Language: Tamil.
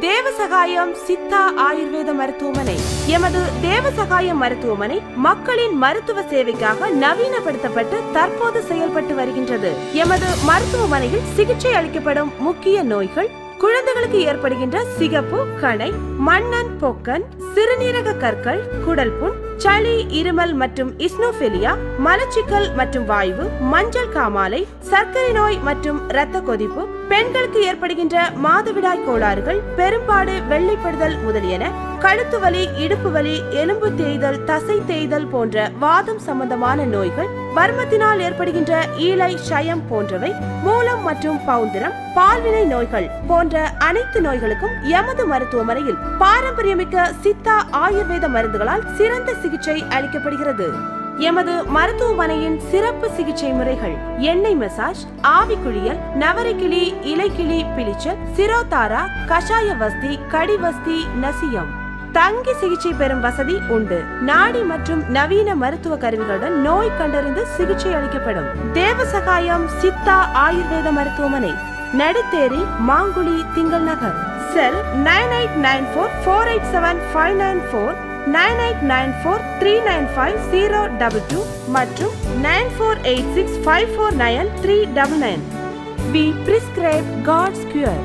தேவசகாயம் சித்தா ஆயுர்வேத மருத்துவமனை. எமது தேவசகாயம் மருத்துவமனை மக்களின் மருத்துவ சேவைக்காக நவீனப்படுத்தப்பட்டு தற்போது செயல்பட்டு வருகின்றது. எமது மருத்துவமனையில் சிகிச்சை அளிக்கப்படும் முக்கிய நோய்கள்: குழந்தைகளுக்கு ஏற்படுகின்ற சிகப்பு, கணை, மண்ணன் பொக்கன், சிறுநீரக கற்கள், குடல் புண், சளி, இருமல் மற்றும் இஸ்னோபெலியா, மலச்சிக்கல் மற்றும் வாய்வு, மஞ்சள் காமாலை, சர்க்கரை நோய் மற்றும் இரத்த கொதிப்பு, பெண்களுக்கு ஏற்படுகின்ற மாதவிடாய் கோளாறுகள், பெரும்பாடு, வெள்ளைப்படுதல் முதலியன, கழுத்து வலி, இடுப்பு வலி, எலும்பு தேய்தல், தசை தேய்தல் போன்ற வாதம் சம்பந்தமான நோய்கள், வர்மத்தினால் ஏற்படுகின்ற ஈழை, ஷயம் போன்றவை, மூலம் மற்றும் பவுந்திரம், பால்வினை நோய்கள் போன்ற அனைத்து நோய்களுக்கும் எமது மருத்துவமனையில் பாரம்பரியமிக்க சித்தா ஆயுர்வேத மருந்துகளால் சிறந்த சிகிச்சை அளிக்கப்படுகிறது. எமது மருத்துவமனையின் சிறப்பு சிகிச்சை முறைகள்: எண்ணெய் மசாஜ், ஆவி குளியல், நவரக்கிளி, இலைக்கிளி பிளிச்சல், சிரோதாரா, கஷாய வஸ்தி, கடிவஸ்தி, நசியம். தங்கி சிகிச்சை பெறும் வசதி உண்டு. நாடி மற்றும் நவீன மருத்துவ கருவிகளுடன் நோய் கண்டறிந்து சிகிச்சை அளிக்கப்படும். தேவசகாயம் சித்தா ஆயுர்வேத மருத்துவமனை, நடுத்தேரி, மாங்குழி, திங்கள் நகர். செல் 9894487594, 9894395022 மற்றும் 9486549399. We prescribe God's cure.